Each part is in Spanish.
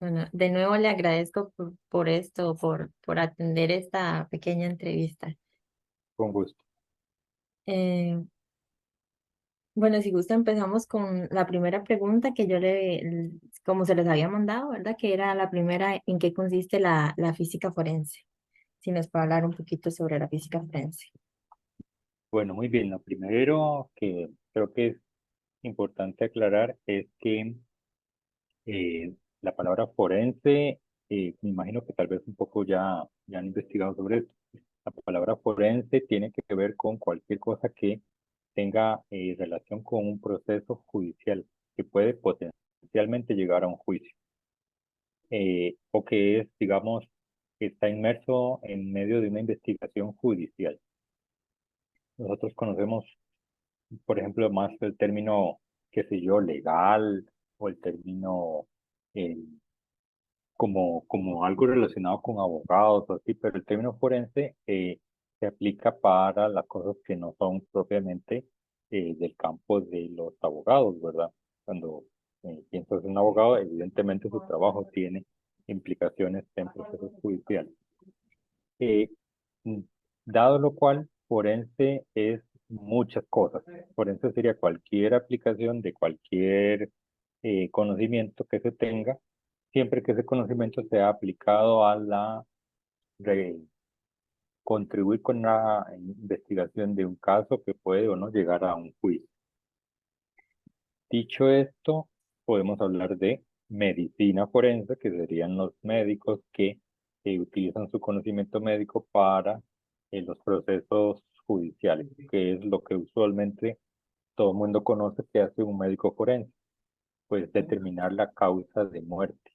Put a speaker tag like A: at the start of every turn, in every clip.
A: Bueno, de nuevo le agradezco por esto, por atender esta pequeña entrevista.
B: Con gusto.
A: Eh, bueno, si gusta empezamos con la primera pregunta que como se les había mandado, ¿verdad? Que era la primera, ¿en qué consiste la física forense? Si nos puede hablar un poquito sobre la física forense.
B: Bueno, muy bien. Lo primero que creo que es importante aclarar es que la palabra forense, me imagino que tal vez un poco ya han investigado sobre esto. La palabra forense tiene que ver con cualquier cosa que tenga relación con un proceso judicial que puede potencialmente llegar a un juicio, o que es, digamos, que está inmerso en medio de una investigación judicial. Nosotros conocemos, por ejemplo, más el término, qué sé yo, legal, o el término eh, como algo relacionado con abogados o así, pero el término forense se aplica para las cosas que no son propiamente del campo de los abogados, ¿verdad? Cuando piensas en un abogado, evidentemente su trabajo tiene implicaciones en procesos judiciales. Eh, mm, Dado lo cual, forense es muchas cosas. Forense sería cualquier aplicación de cualquier conocimiento que se tenga, siempre que ese conocimiento sea aplicado a re- contribuir con la investigación de un caso que puede o no llegar a un juicio. Dicho esto, podemos hablar de medicina forense, que serían los médicos que utilizan su conocimiento médico para los procesos judiciales, que es lo que usualmente todo el mundo conoce que hace un médico forense, pues determinar la causa de muerte,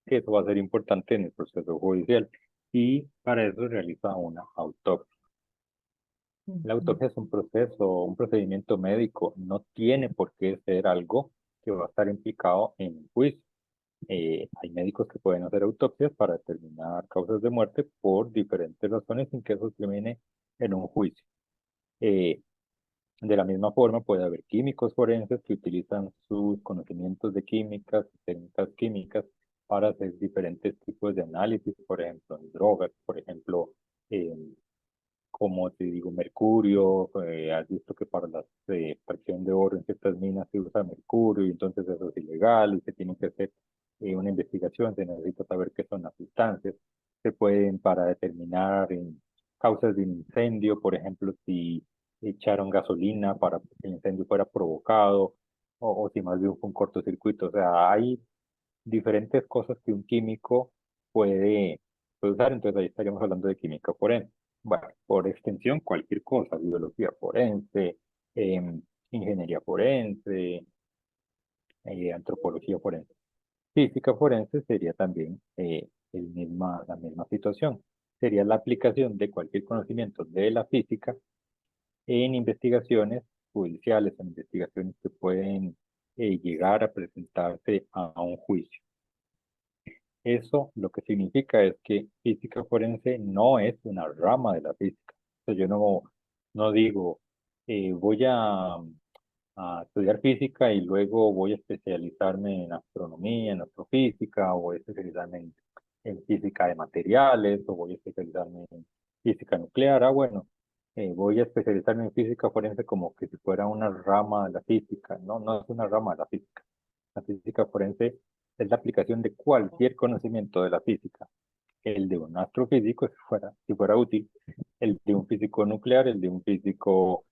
B: que eso va a ser importante en el proceso judicial, y para eso realiza una autopsia. La
A: Ujú.
B: autopsia es un proceso, un procedimiento médico, no tiene por qué ser algo que va a estar implicado en un juicio. Hay médicos que pueden hacer autopsias para determinar causas de muerte por diferentes razones sin que eso termine en un juicio. Eh, de la misma forma, puede haber químicos forenses que utilizan sus conocimientos de químicas, técnicas químicas, para hacer diferentes tipos de análisis, por ejemplo, en drogas, por ejemplo, eh, como te digo, mercurio. Has visto que para la extracción de oro en ciertas minas se usa mercurio y entonces eso es ilegal y se tiene que hacer una investigación, se necesita saber qué son las sustancias. Se pueden para determinar causas de un incendio, por ejemplo, si echaron gasolina para que el incendio fuera provocado o si más bien fue un cortocircuito. O sea, hay diferentes cosas que un químico puede usar, entonces ahí estaríamos hablando de química forense. Bueno, por extensión, cualquier cosa, biología forense, em, ingeniería forense, antropología forense. Física forense sería también la misma situación. Sería la aplicación de cualquier conocimiento de la física en investigaciones judiciales, en investigaciones que pueden llegar a presentarse a un juicio. Eso lo que significa es que física forense no es una rama de la física. O sea, yo no digo, voy a estudiar física y luego voy a especializarme en astronomía, en astrofísica, o voy a especializarme en física de materiales, o voy a especializarme en física nuclear. Bueno, voy a especializarme en física forense como que si fuera una rama de la física. No, no es una rama de la física. La física forense es la aplicación de cualquier conocimiento de la física, el de un astrofísico, si fuera útil, el de un físico nuclear, el de un físico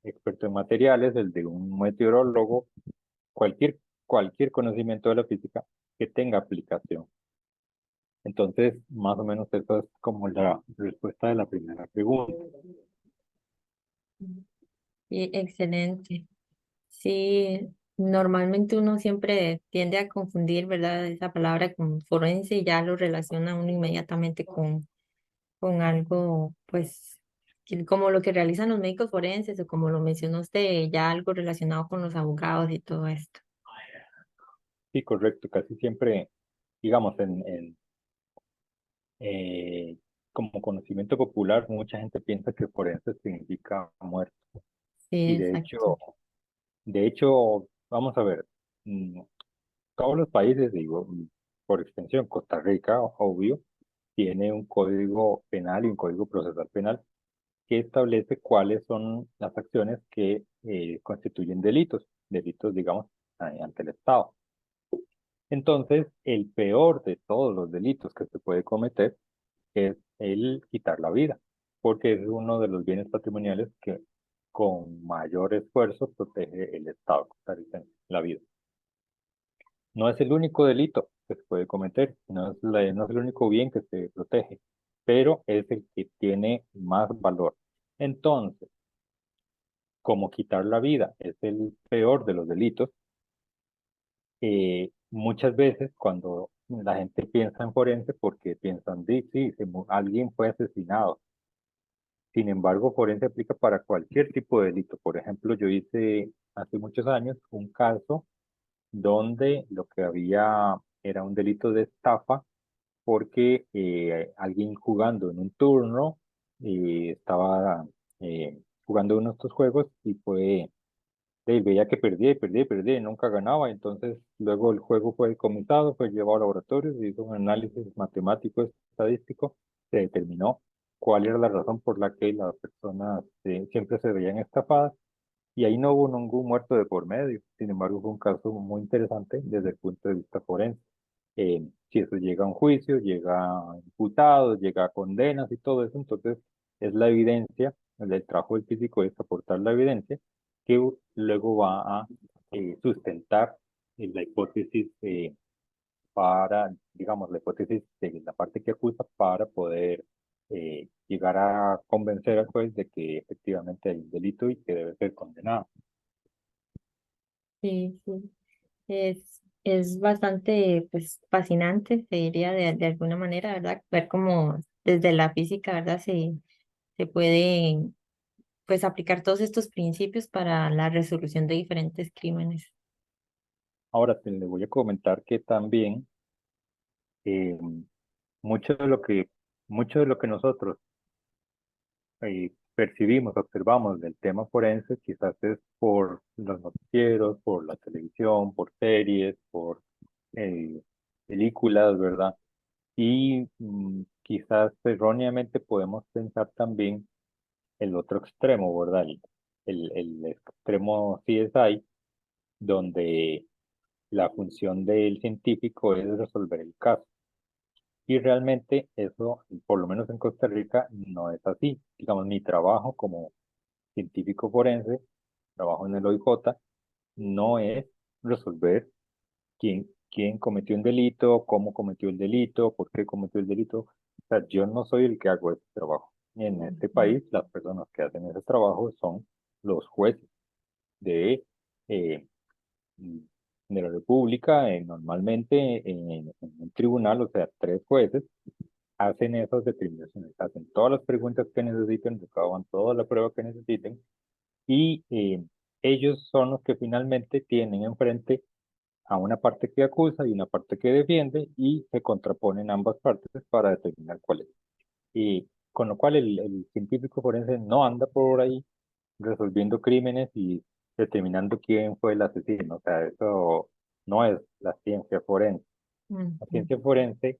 B: experto en materiales, el de un meteorólogo, cualquier, cualquier conocimiento de la física que tenga aplicación. Entonces, más o menos eso es como la respuesta de la primera pregunta.
A: Sí, excelente. Sí, normalmente uno siempre tiende a confundir, ¿verdad? Esa palabra con forense y ya lo relaciona uno inmediatamente con algo, pues, como lo que realizan los médicos forenses o como lo mencionó usted, ya algo relacionado con los abogados y todo esto.
B: Sí, correcto, casi siempre, digamos, como conocimiento popular, mucha gente piensa que forense significa muerto.
A: Sí,
B: Y
A: exacto.
B: de hecho, vamos a ver, todos los países, digo, por extensión, Costa Rica, obvio, tiene un código penal y un código procesal penal que establece cuáles son las acciones que constituyen delitos, delitos, digamos, ante el Estado. Entonces, el peor de todos los delitos que se puede cometer es el quitar la vida, porque es uno de los bienes patrimoniales que con mayor esfuerzo protege el Estado costarricense, la vida. No es el único delito que se puede cometer, no es el único bien que se protege, pero es el que tiene más valor. Entonces, como quitar la vida es el peor de los delitos, muchas veces cuando la gente piensa en forense, porque piensan, sí, alguien fue asesinado. Sin embargo, forense aplica para cualquier tipo de delito. Por ejemplo, yo hice hace muchos años un caso donde lo que había era un delito de estafa porque alguien jugando en un turno estaba jugando uno de estos juegos y veía que perdía y perdía y perdía y nunca ganaba. Entonces, luego el juego fue decomisado, fue llevado a laboratorios, se hizo un análisis matemático, estadístico, se determinó cuál era la razón por la que las personas siempre se veían estafadas y ahí no hubo ningún muerto de por medio. Sin embargo, fue un caso muy interesante desde el punto de vista forense. Si eso llega a un juicio, llega a imputados, llega a condenas y todo eso, entonces es la evidencia, el trabajo del físico es aportar la evidencia que luego va a sustentar la hipótesis para, digamos, la hipótesis de la parte que acusa para poder llegar a convencer al juez de que efectivamente hay un delito y que debe ser condenado.
A: Sí, sí. Es bastante, pues, fascinante, se diría de alguna manera, ¿verdad? Ver cómo desde la física, ¿verdad? Se puede, pues, aplicar todos estos principios para la resolución de diferentes crímenes.
B: Ahora te le voy a comentar que también eh, mucho de lo que, mucho de lo que nosotros percibimos, observamos del tema forense, quizás es por los noticieros, por la televisión, por series, por eh, películas, ¿verdad? Y quizás erróneamente podemos pensar también el otro extremo, ¿verdad? El extremo CSI, donde la función del científico es resolver el caso. Y realmente eso, por lo menos en Costa Rica, no es así. Digamos, mi trabajo como científico forense, trabajo en el OIJ, no es resolver quién cometió un delito, cómo cometió el delito, por qué cometió el delito. O sea, yo no soy el que hago ese trabajo. En este
A: Ujú.
B: país, las personas que hacen ese trabajo son los jueces de, eh, de la República, normalmente en un tribunal, o sea, tres jueces hacen esas determinaciones, hacen todas las preguntas que necesiten, recaban toda la prueba que necesiten y ellos son los que finalmente tienen enfrente a una parte que acusa y una parte que defiende y se contraponen ambas partes para determinar cuál es. Y con lo cual el científico forense no anda por ahí resolviendo crímenes y determinando quién fue el asesino. O sea, eso no es la ciencia forense. La
A: Ujú.
B: ciencia forense,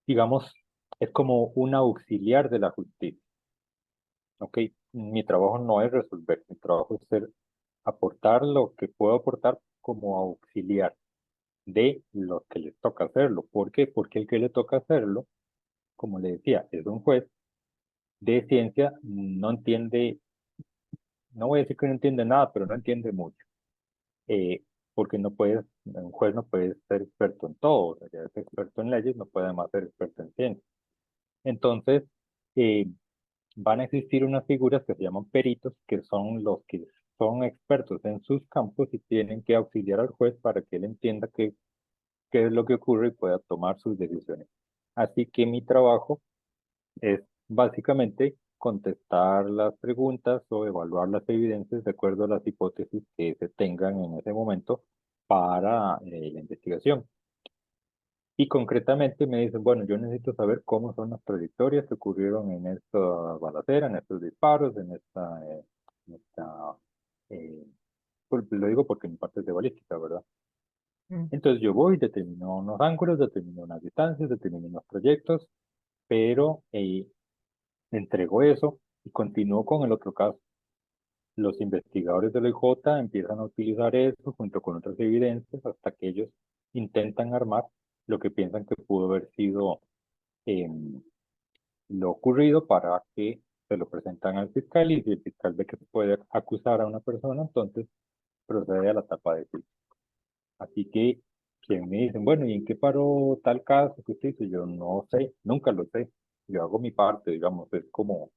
B: digamos, es como un auxiliar de la justicia. ¿Ok? Mi trabajo no es resolver, mi trabajo es ser, aportar lo que puedo aportar como auxiliar de los que les toca hacerlo. ¿Por qué? Porque el que le toca hacerlo, como le decía, es un juez de ciencia, no entiende, no voy a decir que no entiende nada, pero no entiende mucho. Porque no puedes, un juez no puede ser experto en todo, o sea, ya es experto en leyes, no puede además ser experto en ciencia. Entonces, eh, van a existir unas figuras que se llaman peritos, que son los que son expertos en sus campos y tienen que auxiliar al juez para que él entienda qué es lo que ocurre y pueda tomar sus decisiones. Así que mi trabajo es básicamente contestar las preguntas o evaluar las evidencias de acuerdo a las hipótesis que se tengan en ese momento para la investigación. Y concretamente me dicen, bueno, yo necesito saber cómo son las trayectorias que ocurrieron en esta balacera, en estos disparos, en esta, eh, pues, lo digo porque mi parte es de balística, ¿verdad?
A: mm,
B: Entonces yo voy, determino unos ángulos, determino unas distancias, determino unos proyectos, pero entrego eso y continúo con el otro caso. Los investigadores del OIJ empiezan a utilizar eso junto con otras evidencias hasta que ellos intentan armar lo que piensan que pudo haber sido em, lo ocurrido para que se lo presentan al fiscal y si el fiscal ve que se puede acusar a una persona, entonces procede a la etapa de juicio. Así que me dicen, bueno, ¿y en qué paró tal caso que usted hizo? Yo no sé, nunca lo sé. Yo hago mi parte, digamos, es como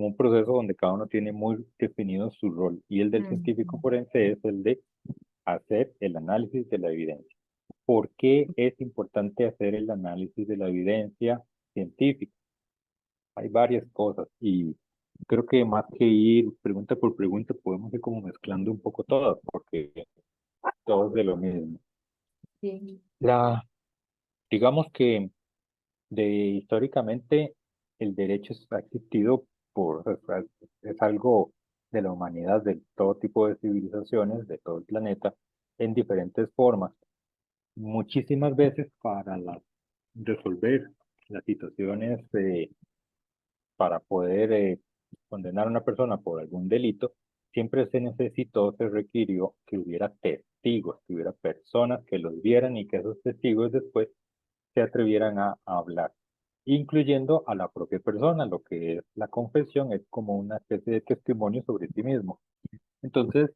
B: un proceso donde cada uno tiene muy definido su rol y el del científico
A: mm,
B: forense es el de hacer el análisis de la evidencia. ¿Por qué es importante hacer el análisis de la evidencia científica? Hay varias cosas y creo que más que ir pregunta por pregunta, podemos ir como mezclando un poco todas, porque todo es de lo mismo.
A: sí,
B: La, digamos que históricamente el derecho ha existido es algo de la humanidad, de todo tipo de civilizaciones, de todo el planeta, en diferentes formas. Muchísimas veces para resolver las situaciones para poder condenar a una persona por algún delito, siempre se necesitó, se requirió que hubiera testigos, que hubiera personas que los vieran y que esos testigos después se atrevieran a hablar, incluyendo a la propia persona. Lo que es la confesión es como una especie de testimonio sobre sí mismo. Entonces,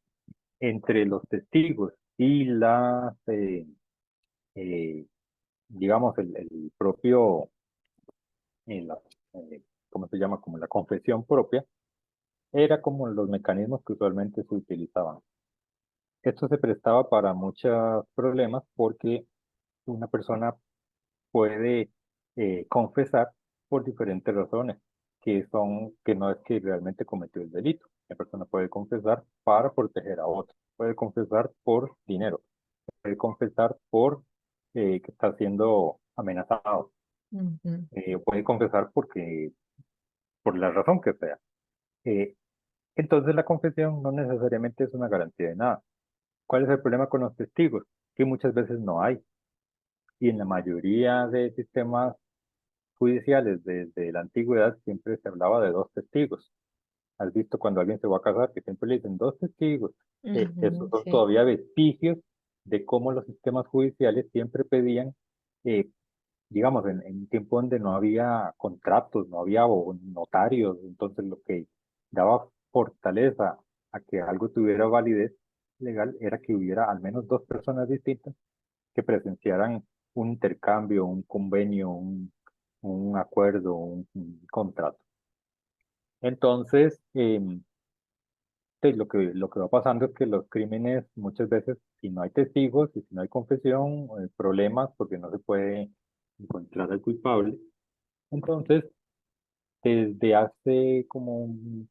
B: entre los testigos y eh, digamos, el propio, la, ¿cómo se llama? Como la confesión propia, era como los mecanismos que usualmente se utilizaban. Esto se prestaba para muchos problemas porque una persona puede confesar por diferentes razones, que no es que realmente cometió el delito. La persona puede confesar para proteger a otro, puede confesar por dinero, puede confesar por que está siendo amenazado,
A: ujú,
B: puede confesar por la razón que sea. Eh, entonces la confesión no necesariamente es una garantía de nada. ¿Cuál es el problema con los testigos? Que muchas veces no hay. Y en la mayoría de sistemas judiciales desde la antigüedad siempre se hablaba de dos testigos. ¿Has visto cuando alguien se va a casar que siempre le dicen dos testigos? Esos
A: ujú,
B: son
A: sí,
B: todavía vestigios de cómo los sistemas judiciales siempre pedían, eh, digamos, en un tiempo donde no había contratos, no había notarios, entonces lo que daba fortaleza a que algo tuviera validez legal era que hubiera al menos dos personas distintas que presenciaran un intercambio, un convenio, un acuerdo, un contrato. Entonces, pues lo que va pasando es que los crímenes muchas veces, si no hay testigos y si no hay confesión, problemas porque no se puede encontrar al culpable. Entonces, desde hace como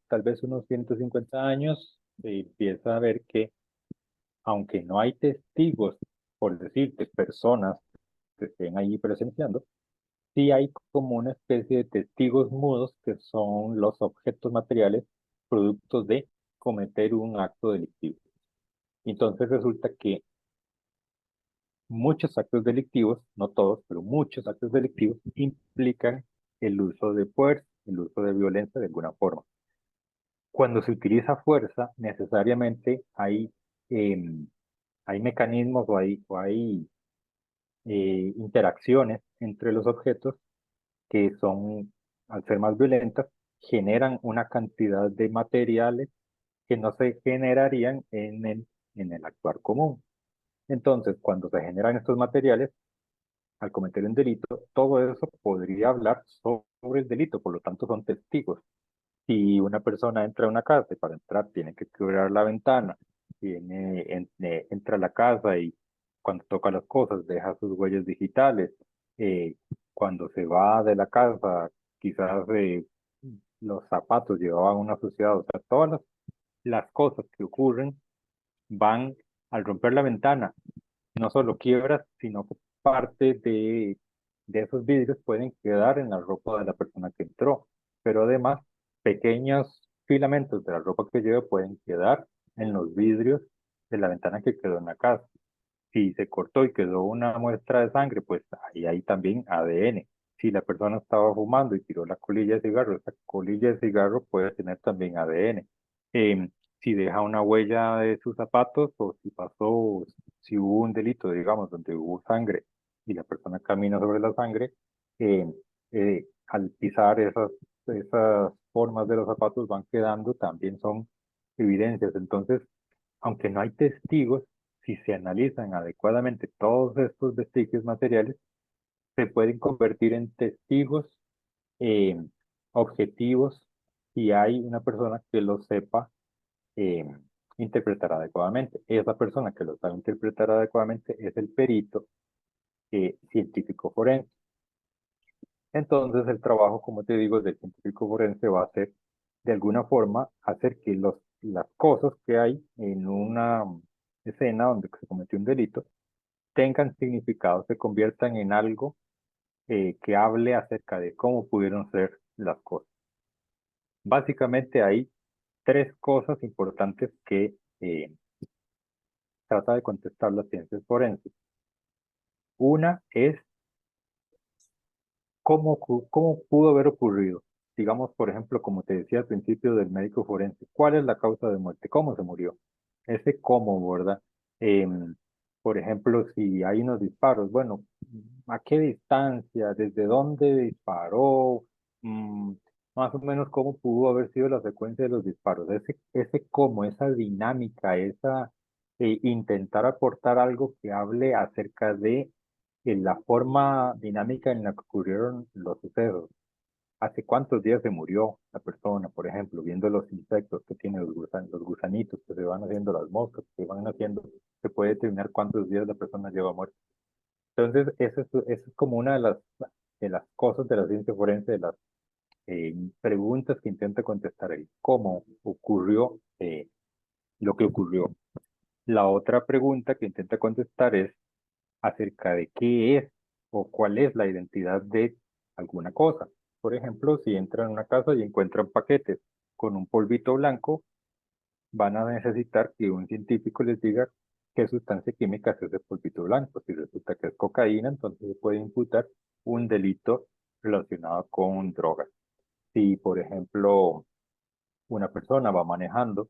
B: tal vez unos 150 años, se empieza a ver que aunque no hay testigos, por decirte, personas que estén ahí presenciando, sí hay como una especie de testigos mudos que son los objetos materiales productos de cometer un acto delictivo. Entonces resulta que muchos actos delictivos, no todos, pero muchos actos delictivos implican el uso de fuerza, el uso de violencia de alguna forma. Cuando se utiliza fuerza, necesariamente em, hay mecanismos o hay interacciones entre los objetos que son, al ser más violentas, generan una cantidad de materiales que no se generarían en el actuar común. Entonces, cuando se generan estos materiales, al cometer un delito, todo eso podría hablar sobre el delito, por lo tanto son testigos. Si una persona entra a una casa y para entrar tiene que quebrar la ventana, entra a la casa y cuando toca las cosas deja sus huellas digitales, eh, cuando se va de la casa quizás los zapatos llevaban una suciedad, o sea, todas las cosas que ocurren van al romper la ventana, no solo quiebras, sino que parte de esos vidrios pueden quedar en la ropa de la persona que entró, pero además pequeños filamentos de la ropa que lleva pueden quedar en los vidrios de la ventana que quedó en la casa. Si se cortó y quedó una muestra de sangre, pues ahí hay también ADN. Si la persona estaba fumando y tiró la colilla de cigarro, esa colilla de cigarro puede tener también ADN. Em, si deja una huella de sus zapatos o si pasó, si hubo un delito, digamos, donde hubo sangre y la persona camina sobre la sangre, em, al pisar esas formas de los zapatos van quedando, también son evidencias. Entonces, aunque no hay testigos, si se analizan adecuadamente todos estos vestigios materiales, se pueden convertir en testigos eh, objetivos si hay una persona que lo sepa eh, interpretar adecuadamente. Esa persona que lo sabe interpretar adecuadamente es el perito científico forense. Entonces, el trabajo, como te digo, del científico forense va a ser, de alguna forma, hacer que las cosas que hay en una escena donde se cometió un delito tengan significado, se conviertan en algo que hable acerca de cómo pudieron ser las cosas. Básicamente hay tres cosas importantes que trata de contestar las ciencias forenses. Una es cómo pudo haber ocurrido. Digamos, por ejemplo, como te decía al principio del médico forense, ¿cuál es la causa de muerte? ¿Cómo se murió? Ese cómo, ¿verdad? Em, por ejemplo, si hay unos disparos, bueno, ¿a qué distancia? ¿Desde dónde disparó? Mm, más o menos cómo pudo haber sido la secuencia de los disparos. Ese cómo, esa dinámica, intentar aportar algo que hable acerca de la forma dinámica en la que ocurrieron los sucesos. ¿Hace cuántos días se murió la persona, por ejemplo, viendo los insectos que tienen los gusanitos que se van haciendo, las moscas que van haciendo, se puede determinar cuántos días la persona lleva muerta? Entonces, eso es como una de las cosas de la ciencia forense, de las preguntas que intenta contestar el cómo ocurrió lo que ocurrió. La otra pregunta que intenta contestar es acerca de qué es o cuál es la identidad de alguna cosa. Por ejemplo, si entran a una casa y encuentran paquetes con un polvito blanco, van a necesitar que un científico les diga qué sustancia química es ese polvito blanco. Si resulta que es cocaína, entonces se puede imputar un delito relacionado con drogas. Si, por ejemplo, una persona va manejando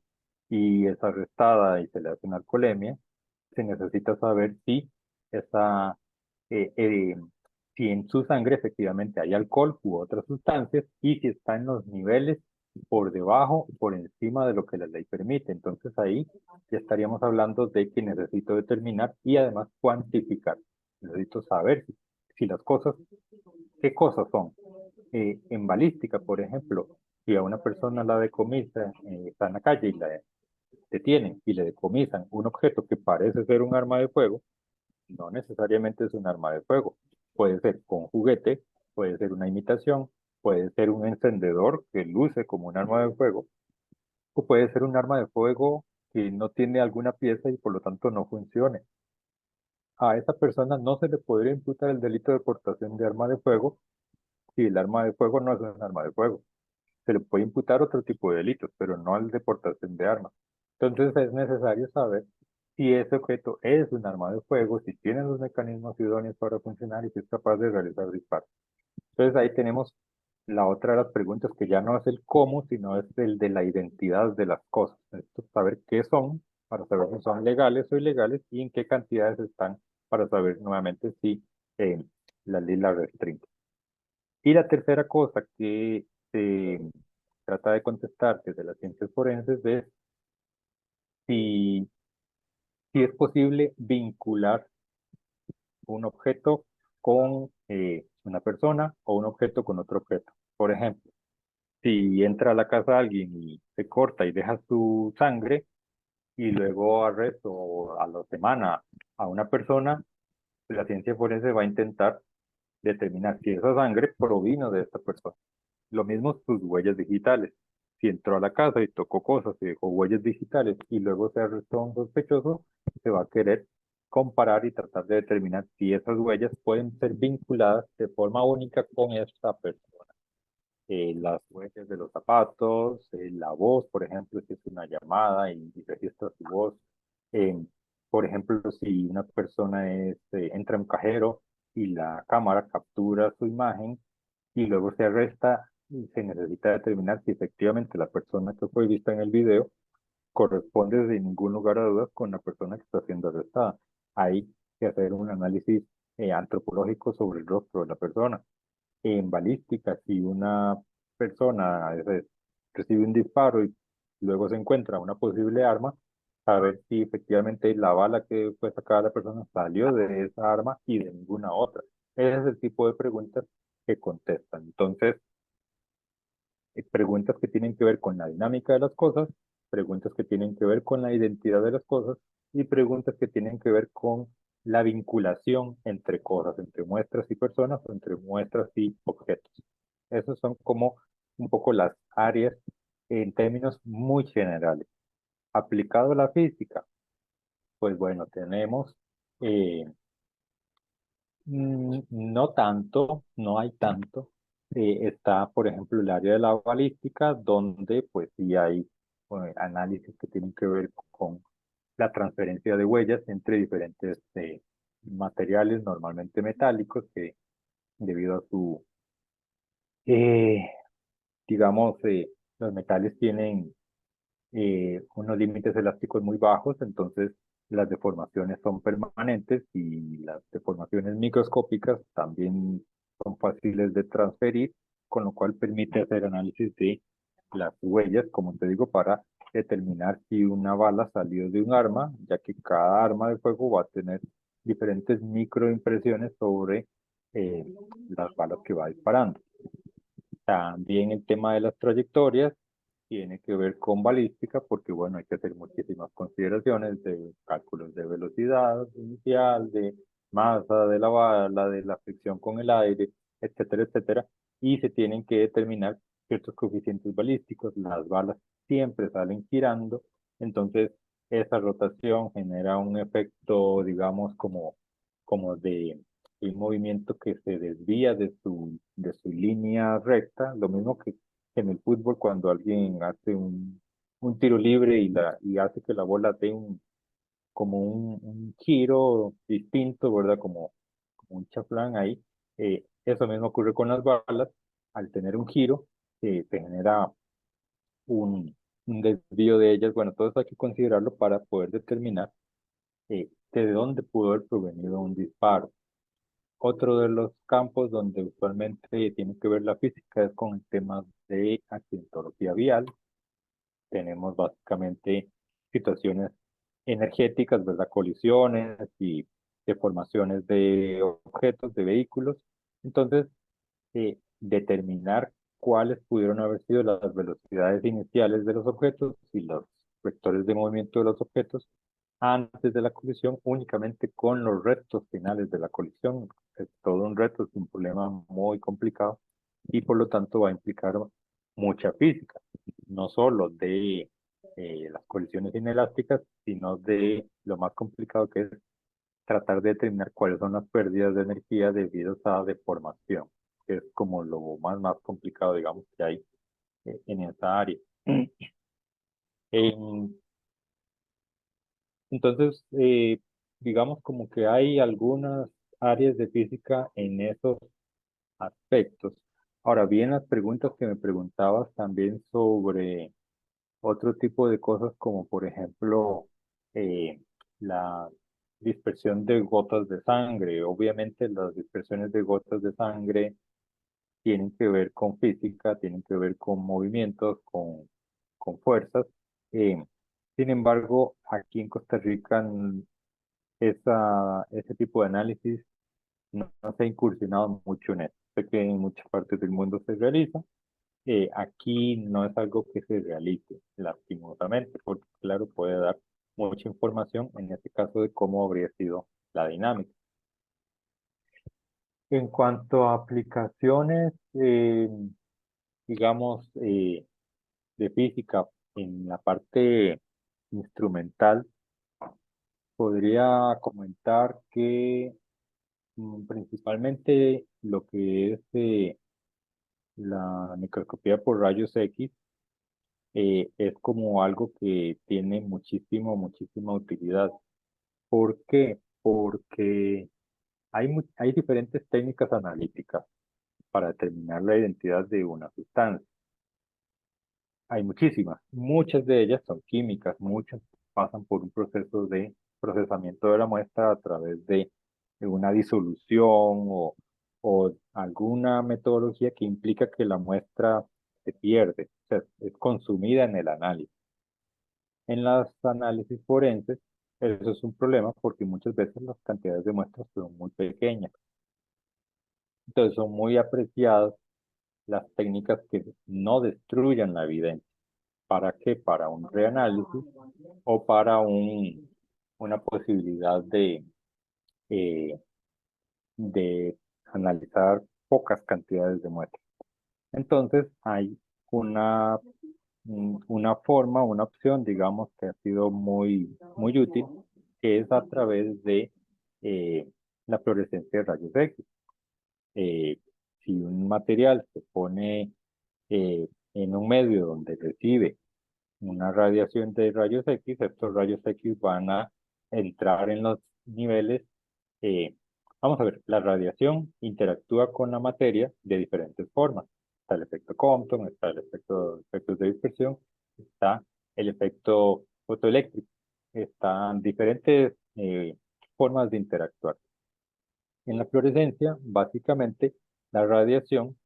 B: y es arrestada y se le hace una alcoholemia, se necesita saber esa, eh, eh, si en su sangre efectivamente hay alcohol u otras sustancias y si está en los niveles por debajo o por encima de lo que la ley permite. Entonces ahí ya estaríamos hablando de que necesito determinar y además cuantificar. Necesito saber si las cosas, qué cosas son. En balística, por ejemplo, si a una persona la decomisan, está en la calle y la detienen y le decomisan un objeto que parece ser un arma de fuego, no necesariamente es un arma de fuego. Puede ser con juguete, puede ser una imitación, puede ser un encendedor que luce como un arma de fuego, o puede ser un arma de fuego que no tiene alguna pieza y por lo tanto no funcione. A esa persona no se le podría imputar el delito de portación de arma de fuego si el arma de fuego no es un arma de fuego. Se le puede imputar otro tipo de delitos, pero no el de portación de armas. Entonces es necesario saber si ese objeto es un arma de fuego, si tiene los mecanismos idóneos para funcionar y si es capaz de realizar disparos. Entonces ahí tenemos la otra de las preguntas que ya no es el cómo, sino es el de la identidad de las cosas. Esto es saber qué son, para saber si son legales o ilegales y en qué cantidades están, para saber nuevamente si eh, la ley la restringe. Y la tercera cosa que se trata de contestar desde las ciencias forenses es si, si es posible vincular un objeto con una persona o un objeto con otro objeto. Por ejemplo, si entra a la casa alguien y se corta y deja su sangre y luego arresta o a la semana a una persona, la ciencia forense va a intentar determinar si esa sangre provino de esta persona. Lo mismo sus huellas digitales. Si entró a la casa y tocó cosas y dejó huellas digitales y luego se arrestó a un sospechoso, se va a querer comparar y tratar de determinar si esas huellas pueden ser vinculadas de forma única con esta persona. Las huellas de los zapatos, la voz, por ejemplo, si es una llamada y registra su voz, eh, Por ejemplo, si una persona entra a un cajero y la cámara captura su imagen y luego se arresta, y se necesita determinar si efectivamente la persona que fue vista en el video corresponde sin ningún lugar a dudas con la persona que está siendo arrestada. Hay que hacer un análisis antropológico sobre el rostro de la persona. En balística, si una persona recibe un disparo y luego se encuentra una posible arma, saber si efectivamente la bala que fue sacada de la persona salió de esa arma y de ninguna otra. Ese es el tipo de preguntas que contestan. Entonces, preguntas que tienen que ver con la dinámica de las cosas, preguntas que tienen que ver con la identidad de las cosas y preguntas que tienen que ver con la vinculación entre cosas, entre muestras y personas o entre muestras y objetos. Esas son como un poco las áreas en términos muy generales. Aplicado a la física, pues bueno, tenemos eh, no tanto, no hay tanto. Está, por ejemplo, el área de la balística, donde pues sí hay análisis que tienen que ver con la transferencia de huellas entre diferentes materiales, normalmente metálicos, que debido a su, eh, digamos, los metales tienen unos límites elásticos muy bajos, entonces las deformaciones son permanentes y las deformaciones microscópicas también son fáciles de transferir, con lo cual permite hacer análisis de las huellas, como te digo, para determinar si una bala salió de un arma, ya que cada arma de fuego va a tener diferentes microimpresiones sobre eh, las balas que va disparando. También el tema de las trayectorias tiene que ver con balística, porque bueno, hay que hacer muchísimas consideraciones de cálculos de velocidad inicial, de masa de la bala, de la fricción con el aire, etcétera, etcétera, y se tienen que determinar ciertos coeficientes balísticos. Las balas siempre salen girando, entonces esa rotación genera un efecto, digamos, como de un movimiento que se desvía de su línea recta, lo mismo que en el fútbol cuando alguien hace un tiro libre y hace que la bola dé como un giro distinto, ¿verdad? Como un chaflán ahí. Eso mismo ocurre con las balas. Al tener un giro, se genera un, un desvío de ellas. Bueno, todo eso hay que considerarlo para poder determinar de dónde pudo haber provenido un disparo. Otro de los campos donde usualmente tiene que ver la física es con el tema de accidentología vial. Tenemos básicamente situaciones energéticas, ¿verdad? Colisiones y deformaciones de objetos, de vehículos. Entonces, determinar cuáles pudieron haber sido las velocidades iniciales de los objetos y los vectores de movimiento de los objetos antes de la colisión, únicamente con los restos finales de la colisión. Es todo un reto, es un problema muy complicado y por lo tanto va a implicar mucha física, no solo de las colisiones inelásticas, sino de lo más complicado que es tratar de determinar cuáles son las pérdidas de energía debido a esa deformación, que es como lo más complicado, digamos, que hay en esa área. En- entonces, digamos como que hay algunas áreas de física en esos aspectos. Ahora bien, las preguntas que me preguntabas también sobre otro tipo de cosas como por ejemplo la dispersión de gotas de sangre. Obviamente las dispersiones de gotas de sangre tienen que ver con física, tienen que ver con movimientos, con fuerzas. Eh, Sin embargo, aquí en Costa Rica ese tipo de análisis no se ha incursionado mucho en eso. Sé que en muchas partes del mundo se realiza. Aquí no es algo que se realice lastimosamente, porque claro, puede dar mucha información en este caso de cómo habría sido la dinámica. En cuanto a aplicaciones, digamos, de física, en la parte instrumental, podría comentar que principalmente lo que es la microscopía por rayos X es como algo que tiene muchísima utilidad, ¿Por qué? Porque hay diferentes técnicas analíticas para determinar la identidad de una sustancia. Hay muchísimas, muchas de ellas son químicas, muchas pasan por un proceso de procesamiento de la muestra a través de una disolución o alguna metodología que implica que la muestra se pierde, o sea, es consumida en el análisis. En los análisis forenses, eso es un problema porque muchas veces las cantidades de muestras son muy pequeñas. Entonces son muy apreciadas las técnicas que no destruyan la evidencia. ¿Para qué? Para un reanálisis o para una posibilidad eh, de analizar pocas cantidades de muestras. Entonces hay una, una forma, una opción, digamos, que ha sido muy útil, que es a través de eh, la fluorescencia de rayos X. Eh, si un material se pone en un medio donde recibe una radiación de rayos X, estos rayos X van a entrar en los niveles. eh, Vamos a ver, la radiación interactúa con la materia de diferentes formas. Está el efecto Compton, está el efectos de dispersión, está el efecto fotoeléctrico. Están diferentes formas de interactuar. En la fluorescencia, básicamente, la radiación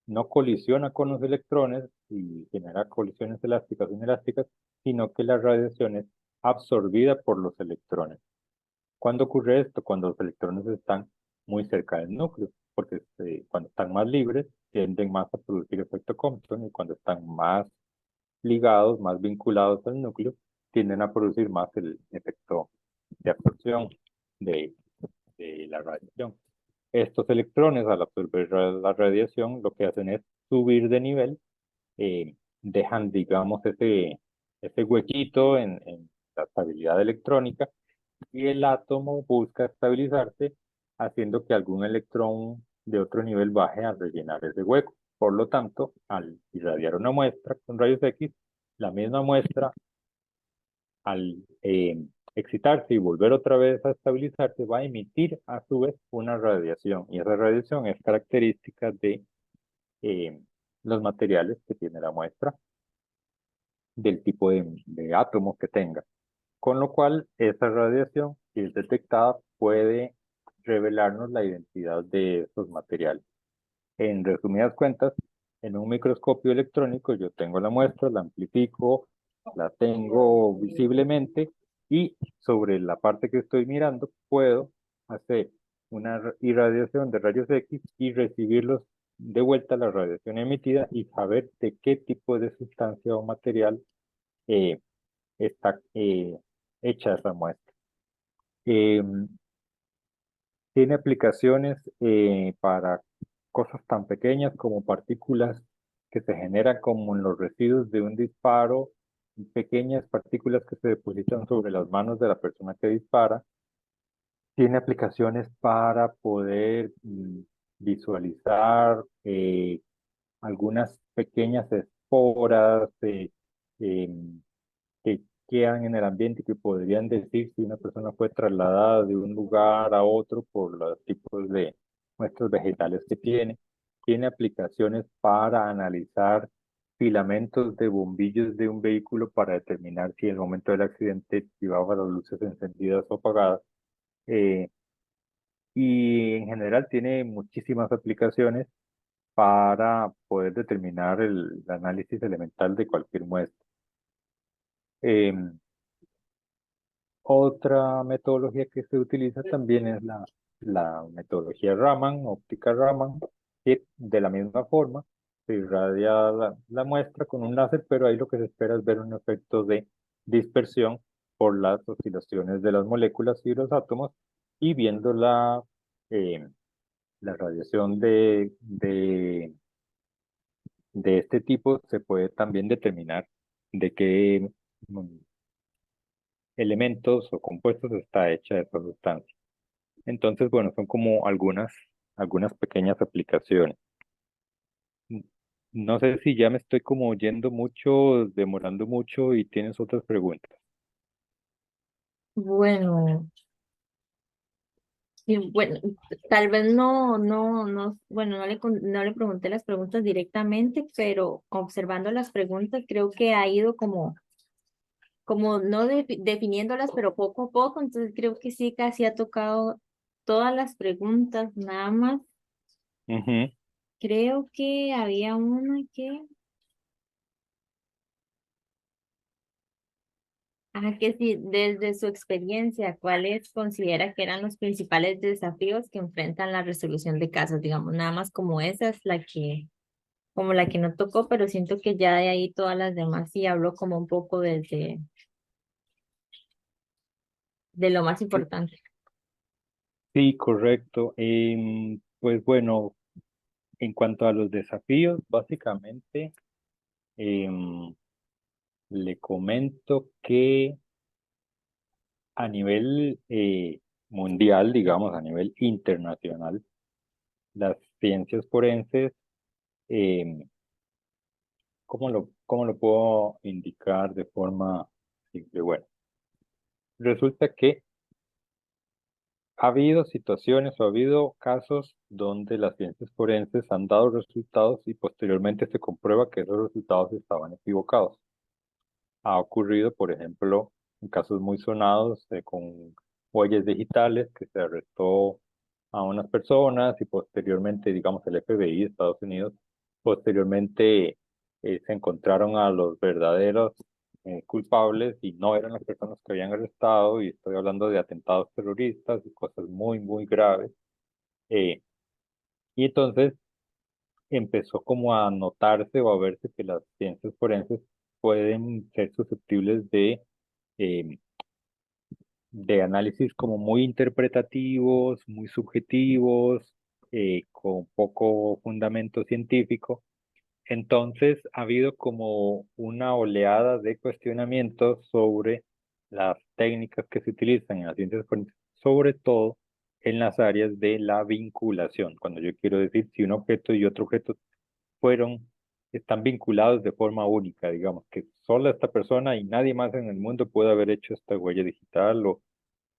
B: no colisiona con los electrones y genera colisiones elásticas o inelásticas, sino que la radiación es absorbida por los electrones. ¿Cuándo ocurre esto? Cuando los electrones están muy cerca del núcleo, porque cuando están más libres tienden más a producir efecto Compton y cuando están más ligados, más vinculados al núcleo, tienden a producir más el efecto de absorción de, de la radiación. Estos electrones, al absorber la radiación, lo que hacen es subir de nivel, dejan, digamos, ese huequito en la estabilidad electrónica y el átomo busca estabilizarse haciendo que algún electrón de otro nivel baje a rellenar ese hueco. Por lo tanto, al irradiar una muestra con rayos X, la misma muestra al excitarse y volver otra vez a estabilizarse, va a emitir a su vez una radiación. Y esa radiación es característica de eh, los materiales que tiene la muestra, del tipo de átomos que tenga. Con lo cual, esa radiación, si es detectada, puede revelarnos la identidad de esos materiales. En resumidas cuentas, en un microscopio electrónico yo tengo la muestra, la amplifico, la tengo visiblemente y sobre la parte que estoy mirando puedo hacer una irradiación de rayos X y recibirlos de vuelta la radiación emitida y saber de qué tipo de sustancia o material eh, está hecha esa muestra. Em, Tiene aplicaciones para cosas tan pequeñas como partículas que se generan como en los residuos de un disparo, pequeñas partículas que se depositan sobre las manos de la persona que dispara. Tiene aplicaciones para poder visualizar algunas pequeñas esporas em, que quedan en el ambiente y que podrían decir si una persona fue trasladada de un lugar a otro por los tipos de muestras vegetales que tiene. Tiene aplicaciones para analizar filamentos de bombillos de un vehículo para determinar si en el momento del accidente llevaba las luces encendidas o apagadas. Eh, y en general tiene muchísimas aplicaciones para poder determinar el análisis elemental de cualquier muestra. Em, Otra metodología que se utiliza también es la metodología Raman, óptica Raman, que de la misma forma se irradia la muestra con un láser, pero ahí lo que se espera es ver un efecto de dispersión por las oscilaciones de las moléculas y los átomos, y viendo la radiación de este tipo se puede también determinar de qué elementos o compuestos está hecha esa sustancia. Entonces, bueno, son como algunas pequeñas aplicaciones. N- No sé si ya me estoy como yendo mucho, demorando mucho y tienes otras preguntas.
A: Bueno. Y bueno, tal vez bueno, no le pregunté las preguntas directamente, pero observando las preguntas creo que ha ido como no definiéndolas, pero poco a poco, entonces creo que sí, casi ha tocado todas las preguntas, nada más.
B: Ujú.
A: Creo que había una que sí, desde su experiencia, ¿cuáles considera que eran los principales desafíos que enfrentan la resolución de casos? Digamos, nada más como esa es como la que no tocó, pero siento que ya de ahí todas las demás sí habló como un poco de lo más
B: Sí,
A: importante.
B: sí, correcto. Pues bueno, en cuanto a los desafíos, básicamente em, le comento que a nivel mundial, digamos, a nivel internacional, las ciencias forenses, em, cómo lo puedo indicar de forma simple? Bueno, resulta que ha habido situaciones o ha habido casos donde las ciencias forenses han dado resultados y posteriormente se comprueba que esos resultados estaban equivocados. Ha ocurrido, por ejemplo, en casos muy sonados con huellas digitales que se arrestó a unas personas y posteriormente, digamos, el FBI de Estados Unidos, posteriormente se encontraron a los verdaderos culpables y no eran las personas que habían arrestado, y estoy hablando de atentados terroristas y cosas muy, muy graves. eh, y entonces empezó como a notarse o a verse que las ciencias forenses pueden ser susceptibles eh, de análisis como muy interpretativos, muy subjetivos, con poco fundamento científico. Entonces ha habido como una oleada de cuestionamientos sobre las técnicas que se utilizan en las ciencias forenses, sobre todo en las áreas de la vinculación, cuando yo quiero decir si un objeto y otro objeto están vinculados de forma única, digamos, que solo esta persona y nadie más en el mundo puede haber hecho esta huella digital, o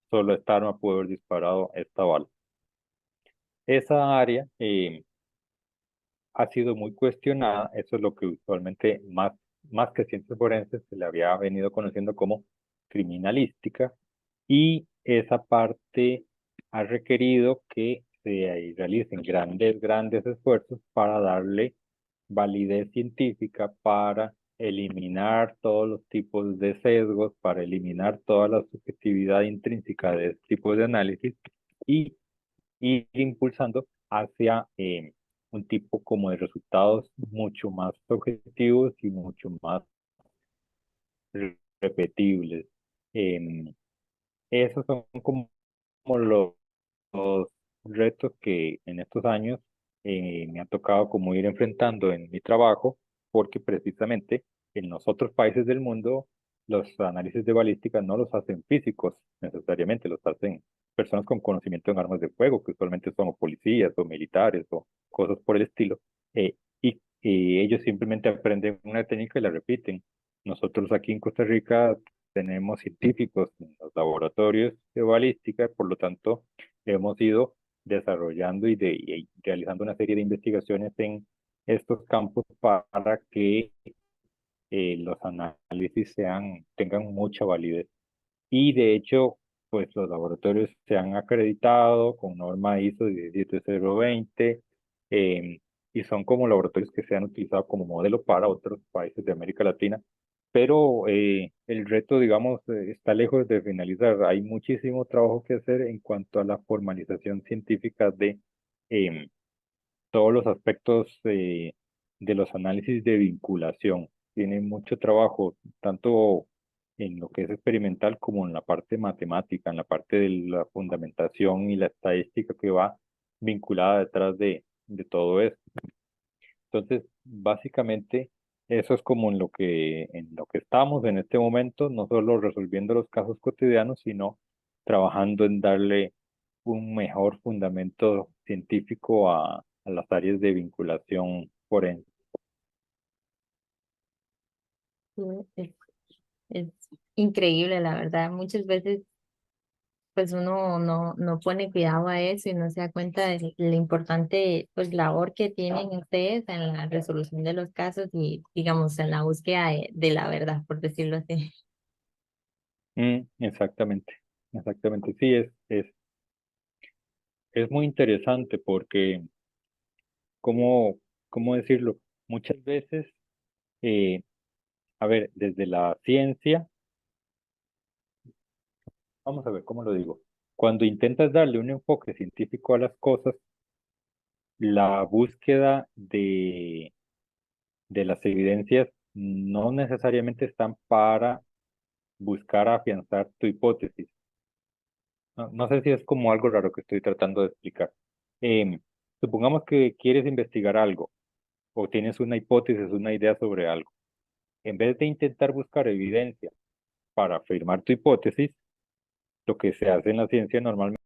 B: solo esta arma puede haber disparado esta bala. Esa área ha sido muy cuestionada. Eso es lo que usualmente más que ciencias forenses se le había venido conociendo como criminalística, y esa parte ha requerido que se realicen grandes esfuerzos para darle validez científica, para eliminar todos los tipos de sesgos, para eliminar toda la subjetividad intrínseca de este tipo de análisis y ir impulsando hacia un tipo como de resultados mucho más objetivos y mucho más repetibles. Em, Esos son como los retos que en estos años me ha tocado como ir enfrentando en mi trabajo, porque precisamente en los otros países del mundo los análisis de balística no los hacen físicos necesariamente, los hacen personas con conocimiento en armas de fuego, que usualmente son o policías o militares o cosas por el estilo, y ellos simplemente aprenden una técnica y la repiten. Nosotros aquí en Costa Rica tenemos científicos en los laboratorios de balística, por lo tanto, hemos ido desarrollando y realizando una serie de investigaciones en estos campos para que los análisis tengan mucha validez. Y de hecho, pues los laboratorios se han acreditado con norma ISO 17020, eh, y son como laboratorios que se han utilizado como modelo para otros países de América Latina. Pero el reto, digamos, está lejos de finalizar. Hay muchísimo trabajo que hacer en cuanto a la formalización científica de em, todos los aspectos de los análisis de vinculación. Tiene mucho trabajo, tanto en lo que es experimental como en la parte matemática, en la parte de la fundamentación y la estadística que va vinculada detrás de todo eso. Entonces, básicamente, eso es como en lo que estamos en este momento, no solo resolviendo los casos cotidianos, sino trabajando en darle un mejor fundamento científico a las áreas de vinculación forense.
A: Es, es increíble, la verdad. Muchas veces pues uno no pone cuidado a eso y no se da cuenta de la importante pues labor que tienen ustedes en la resolución de los casos y digamos en la búsqueda de la verdad, por decirlo así.
B: Exactamente, exactamente. Sí, es muy interesante porque, ¿cómo, cómo decirlo? Muchas veces, eh, a ver, desde la ciencia, vamos a ver cómo lo digo. Cuando intentas darle un enfoque científico a las cosas, la búsqueda de las evidencias no necesariamente están para buscar afianzar tu hipótesis. No sé si es como algo raro que estoy tratando de explicar. Em, Supongamos que quieres investigar algo o tienes una hipótesis, una idea sobre algo. En vez de intentar buscar evidencia para afirmar tu hipótesis, lo que se hace en la ciencia normalmente